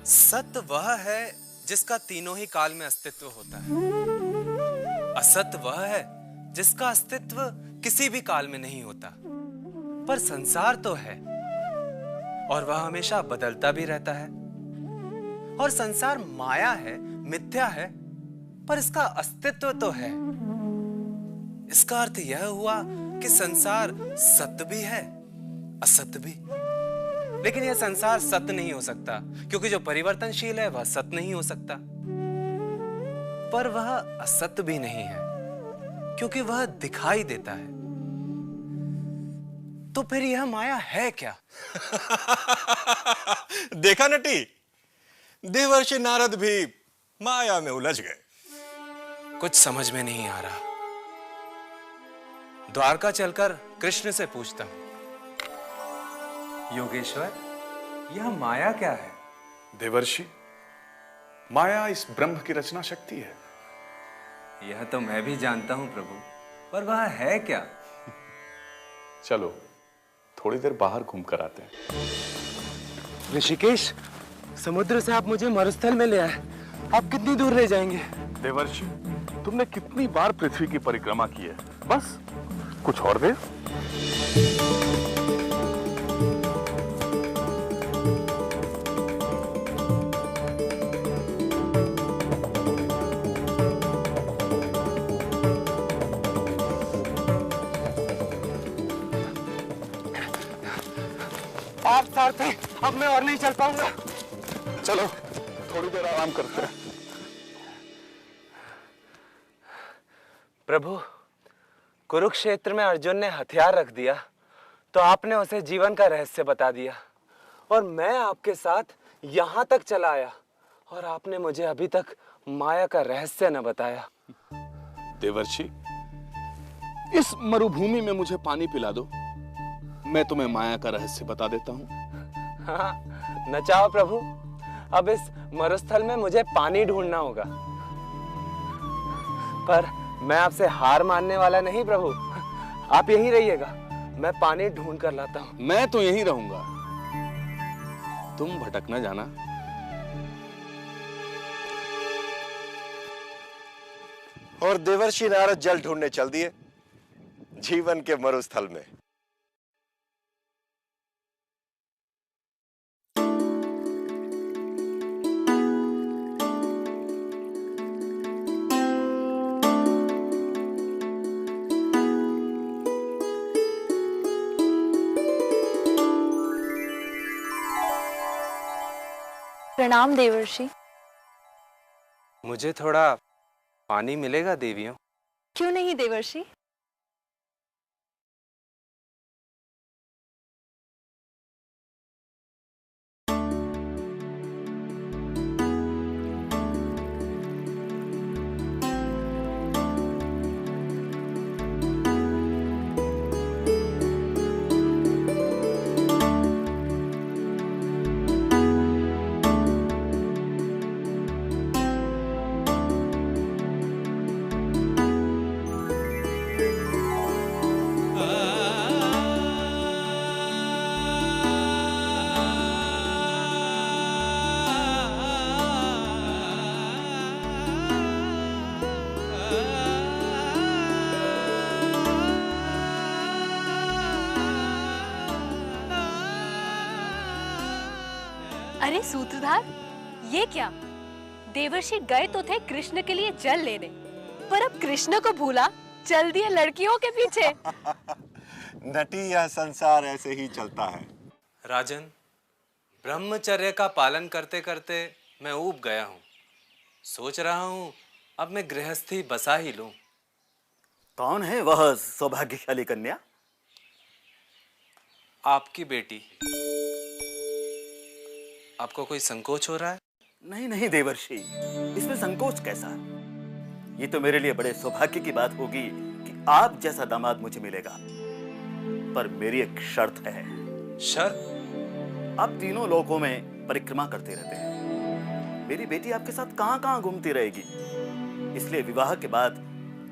सत्य वह है जिसका तीनों ही काल में अस्तित्व होता है। असत्य वह है जिसका अस्तित्व किसी भी काल में नहीं होता। पर संसार तो है और वह हमेशा बदलता भी रहता है। और संसार माया है, मिथ्या है, पर इसका अस्तित्व तो है। इसका अर्थ यह हुआ कि संसार सत्य भी है, असत्य भी। लेकिन यह संसार सत्य नहीं हो सकता, क्योंकि जो परिवर्तनशील है वह सत्य नहीं हो सकता। पर वह असत्य भी नहीं है, क्योंकि वह दिखाई देता है। तो फिर यह माया है क्या? देखा नटी, देवर्षि नारद भी माया में उलझ गए। कुछ समझ में नहीं आ रहा। द्वारका चलकर कृष्ण से पूछता हूं, योगेश्वर, यह माया क्या है? देवर्षि, माया इस ब्रह्म की रचना शक्ति है। यह तो मैं भी जानता हूं प्रभु, पर वह है क्या? चलो थोड़ी देर बाहर घूम कर आते हैं। ऋषिकेश, समुद्र से आप मुझे मरुस्थल में ले आए। आप कितनी दूर ले जाएंगे? देवर्षि, तुमने कितनी बार पृथ्वी की परिक्रमा की है, बस कुछ और देर। आप साथ हैं, अब मैं और नहीं चल पाऊंगा। चलो थोड़ी देर आराम करते हैं। प्रभु, कुरुक्षेत्र में अर्जुन ने हथियार रख दिया तो आपने उसे जीवन का रहस्य बता दिया, और मैं आपके साथ यहां तक चला आया और आपने मुझे अभी तक माया का रहस्य न बताया। देवर्षि, इस मरुभूमि में मुझे पानी पिला दो, मैं तुम्हें माया का रहस्य बता देता हूं। हाँ, न चाहो प्रभु, अब इस मरुस्थल में मुझे पानी ढूंढना होगा। पर मैं आपसे हार मानने वाला नहीं प्रभु, आप यहीं रहिएगा, मैं पानी ढूंढ कर लाता हूं। मैं तो यहीं रहूंगा, तुम भटक न जाना। और देवर्षि नारद जल ढूंढने चल दिए जीवन के मरुस्थल में। प्रणाम देवर्षि। मुझे थोड़ा पानी मिलेगा देवियों? क्यों नहीं देवर्षि। अरे सूत्रधार, ये क्या? देवर्षि गए तो थे कृष्ण के लिए जल लेने, पर अब कृष्ण को भूला चल दिए लड़कियों के पीछे। नटी, यह संसार ऐसे ही चलता है। राजन, ब्रह्मचर्य का पालन करते करते मैं ऊब गया हूँ। सोच रहा हूँ अब मैं गृहस्थी बसा ही लूं। कौन है वह सौभाग्यशाली कन्या? आपकी बेटी। आपको कोई संकोच हो रहा है? नहीं नहीं देवर्षि, इसमें संकोच कैसा? ये तो मेरे लिए बड़े सौभाग्य की बात होगी कि आप जैसा दामाद मुझे मिलेगा। पर मेरी एक शर्त है। शर्त? आप तीनों लोकों में परिक्रमा करते रहते हैं, मेरी बेटी आपके साथ कहां कहां घूमती रहेगी, इसलिए विवाह के बाद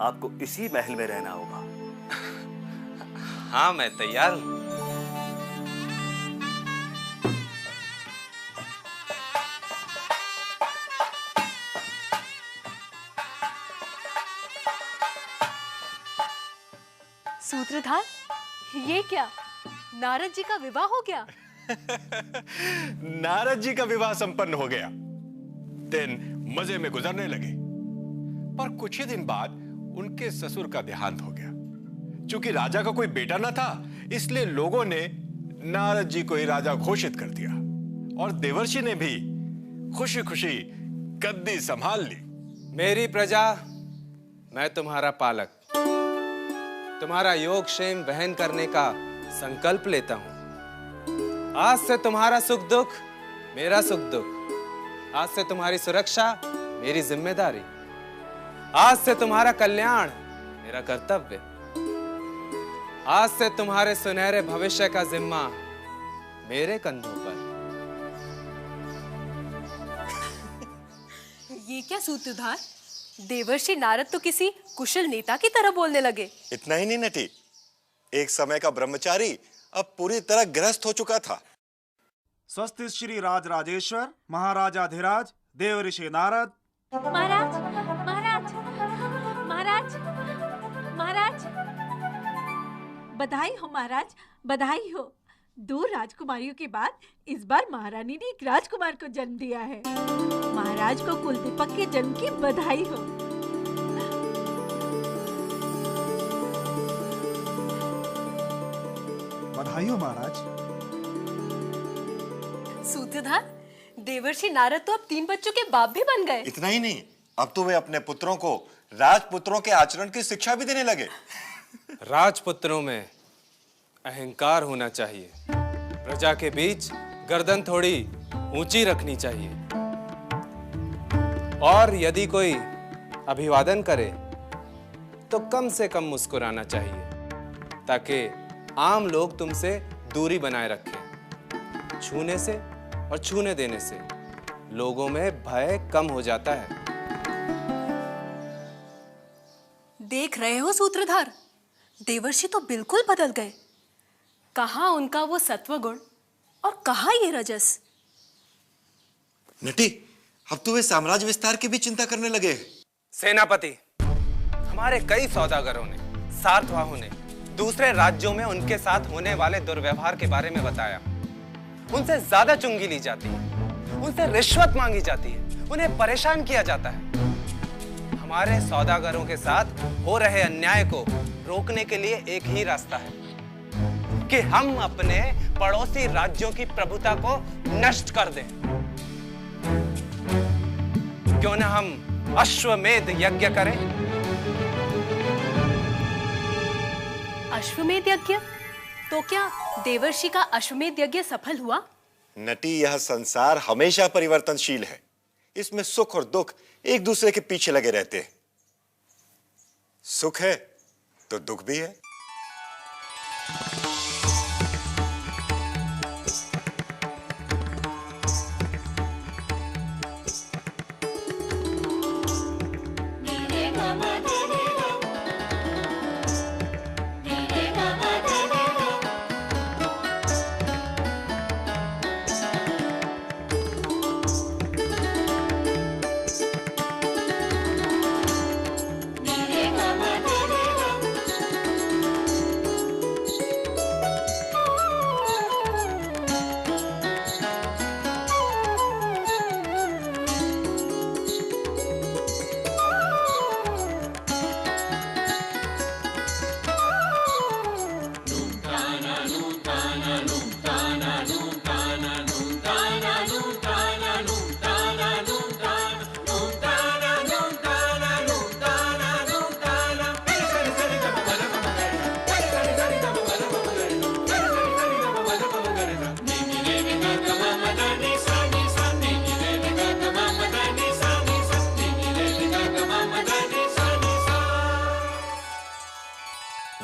आपको इसी महल में रहना होगा। हाँ, मैं तैयार हूं। सूत्रधार, ये क्या? नारद जी का विवाह हो गया? नारद जी का विवाह संपन्न हो गया। दिन मजे में गुजरने लगे, पर कुछ ही दिन बाद उनके ससुर का देहांत हो गया। चूंकि राजा का कोई बेटा न था, इसलिए लोगों ने नारद जी को ही राजा घोषित कर दिया और देवर्षि ने भी खुशी खुशी गद्दी संभाल ली। मेरी प्रजा, मैं तुम्हारा पालक, तुम्हारा योगक्षेम वहन करने का संकल्प लेता हूं। आज से तुम्हारा सुख दुख मेरा सुख दुख, आज से तुम्हारी सुरक्षा मेरी जिम्मेदारी, आज से तुम्हारा कल्याण मेरा कर्तव्य, आज से तुम्हारे सुनहरे भविष्य का जिम्मा मेरे कंधों पर। ये क्या सूत्रधार? देवर्षि नारद तो किसी कुशल नेता की तरह बोलने लगे। इतना ही नहीं नटी, एक समय का ब्रह्मचारी अब पूरी तरह गृहस्थ हो चुका था। स्वस्ति श्री राज राजेश्वर महाराजाधिराज देवऋषि नारद। महाराज, महाराज, महाराज, महाराज, बधाई हो महाराज, बधाई हो। 2 राजकुमारियों के बाद इस बार महारानी ने एक राजकुमार को जन्म दिया है। महाराज को कुलदीपक के जन्म की बधाई हो। बधाई हो महाराज। सूत्रधार, देवर्षि नारद तो अब 3 बच्चों के बाप भी बन गए। इतना ही नहीं, अब तो वे अपने पुत्रों को राजपुत्रों के आचरण की शिक्षा भी देने लगे। राजपुत्रों में अहंकार होना चाहिए, प्रजा के बीच गर्दन थोड़ी ऊंची रखनी चाहिए, और यदि कोई अभिवादन करे तो कम से कम मुस्कुराना चाहिए, ताकि आम लोग तुमसे दूरी बनाए रखें। छूने से और छूने देने से लोगों में भय कम हो जाता है। देख रहे हो सूत्रधार, देवर्षि तो बिल्कुल बदल गए। कहाँ उनका वो सत्वगुण और कहाँ ये रजस। नटी, अब तो वे साम्राज्य विस्तार की भी चिंता करने लगे। सेनापति, हमारे कई सौदागरों ने, सार्थवाहों ने दूसरे राज्यों में उनके साथ होने वाले दुर्व्यवहार के बारे में बताया। उनसे ज्यादा चुंगी ली जाती है, उनसे रिश्वत मांगी जाती है, उन्हें परेशान किया जाता है। हमारे सौदागरों के साथ हो रहे अन्याय को रोकने के लिए एक ही रास्ता है कि हम अपने पड़ोसी राज्यों की प्रभुता को नष्ट कर दें। क्यों न हम अश्वमेध यज्ञ करें? अश्वमेध यज्ञ? तो क्या देवर्षि का अश्वमेध यज्ञ सफल हुआ? नटी, यह संसार हमेशा परिवर्तनशील है। इसमें सुख और दुख एक दूसरे के पीछे लगे रहते हैं। सुख है तो दुख भी है।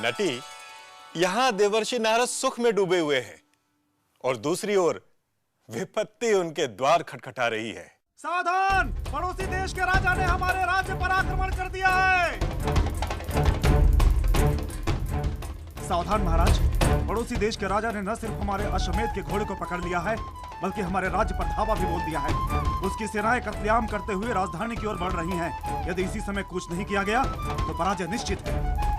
नटी, यहां देवर्षि नारद सुख में डूबे हुए हैं और दूसरी ओर विपत्ति उनके द्वार खटखटा रही है। सावधान! पड़ोसी देश के राजा ने हमारे राज्य पर आक्रमण कर दिया है। सावधान महाराज, पड़ोसी देश के राजा ने न सिर्फ हमारे अश्वमेध के घोड़े को पकड़ लिया है, बल्कि हमारे राज्य पर धावा भी बोल दिया है। उसकी सेनाएं कत्लेआम करते हुए राजधानी की ओर बढ़ रही हैं। यदि इसी समय कुछ नहीं किया गया तो पराजय निश्चित है।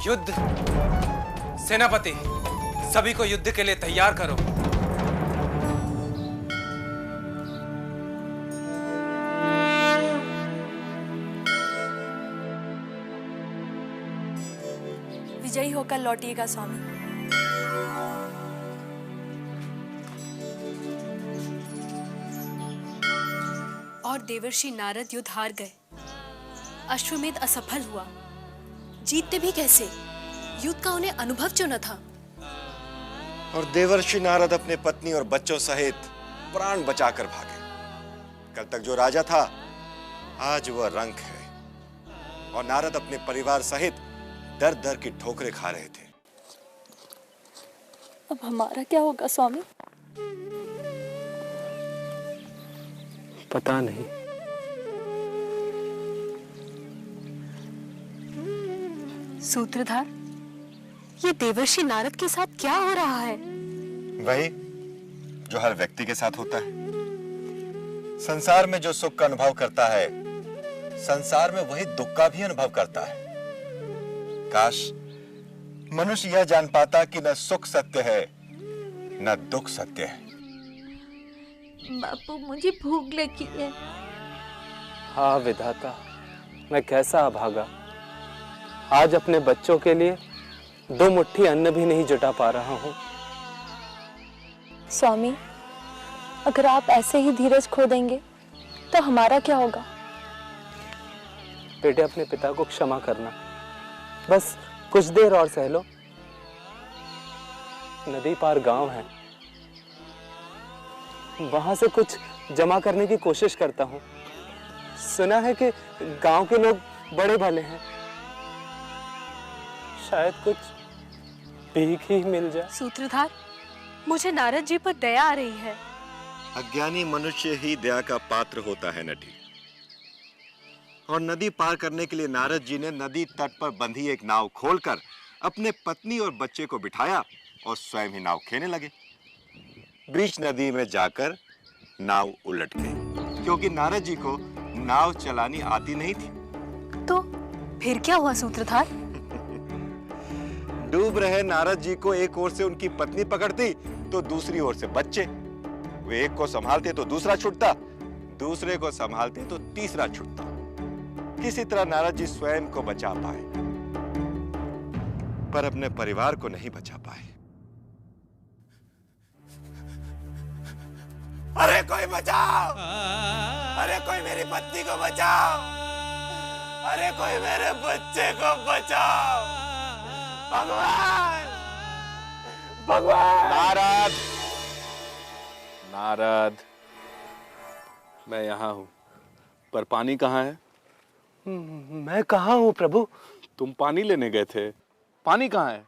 युद्ध। सेनापति, सभी को युद्ध के लिए तैयार करो। विजयी होकर लौटिएगा स्वामी। और देवर्षि नारद युद्ध हार गए। अश्वमेध असफल हुआ। जीतते भी कैसे? युद्ध का उन्हें अनुभव क्यों न था? और देवर्षि नारद अपने पत्नी और बच्चों सहित प्राण बचाकर भागे। कल तक जो राजा था, आज वह रंक है। और नारद अपने परिवार सहित दर दर की ठोकरें खा रहे थे। अब हमारा क्या होगा स्वामी? पता नहीं। सूत्रधार, ये देवर्षि नारद के साथ क्या हो रहा है? वही जो हर व्यक्ति के साथ होता है। संसार में जो सुख का अनुभव करता है, संसार में वही दुख का भी अनुभव करता है। काश मनुष्य यह जान पाता कि न सुख सत्य है, न दुख सत्य है। बापू, मुझे भूख लगी है। हाँ विधाता, मैं कैसा अभागा। आज अपने बच्चों के लिए 2 मुट्ठी अन्न भी नहीं जुटा पा रहा हूँ। स्वामी, अगर आप ऐसे ही धीरज खो देंगे तो हमारा क्या होगा? बेटे, अपने पिता को क्षमा करना। बस कुछ देर और सह लो। नदी पार गांव है, वहां से कुछ जमा करने की कोशिश करता हूँ। सुना है कि गांव के लोग बड़े भले हैं, शायद कुछ भीख ही मिल जाए। सूत्रधार, मुझे नारद जी पर दया आ रही है। अज्ञानी मनुष्य ही दया का पात्र होता है नटी। और नदी पार करने के लिए नारद जी ने नदी तट पर बंधी एक नाव खोलकर अपने पत्नी और बच्चे को बिठाया और स्वयं ही नाव खेने लगे। बीच नदी में जाकर नाव उलट गई, क्योंकि नारद जी को नाव चलानी आती नहीं थी। तो फिर क्या हुआ सूत्रधार? डूब रहे नारद जी को एक ओर से उनकी पत्नी पकड़ती तो दूसरी ओर से बच्चे। वे एक को संभालते तो दूसरा छूटता, दूसरे को संभालते तो तीसरा छूटता। किसी तरह नारद जी स्वयं को बचा पाए, पर अपने परिवार को नहीं बचा पाए। अरे कोई बचाओ! अरे कोई मेरी पत्नी को बचाओ! अरे कोई मेरे बच्चे को बचाओ! भगवान! भगवान! नारद! नारद, मैं यहां हूं, पर पानी कहाँ है? मैं कहाँ हूँ प्रभु? तुम पानी लेने गए थे, पानी कहाँ है?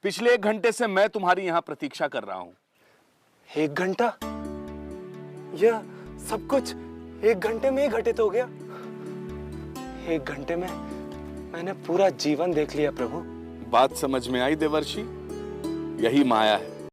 पिछले 1 घंटे से मैं तुम्हारी यहां प्रतीक्षा कर रहा हूं। 1 घंटा? यह सब कुछ 1 घंटे में ही घटित हो गया। 1 घंटे में मैंने पूरा जीवन देख लिया प्रभु। बात समझ में आई देवर्षि? यही माया है।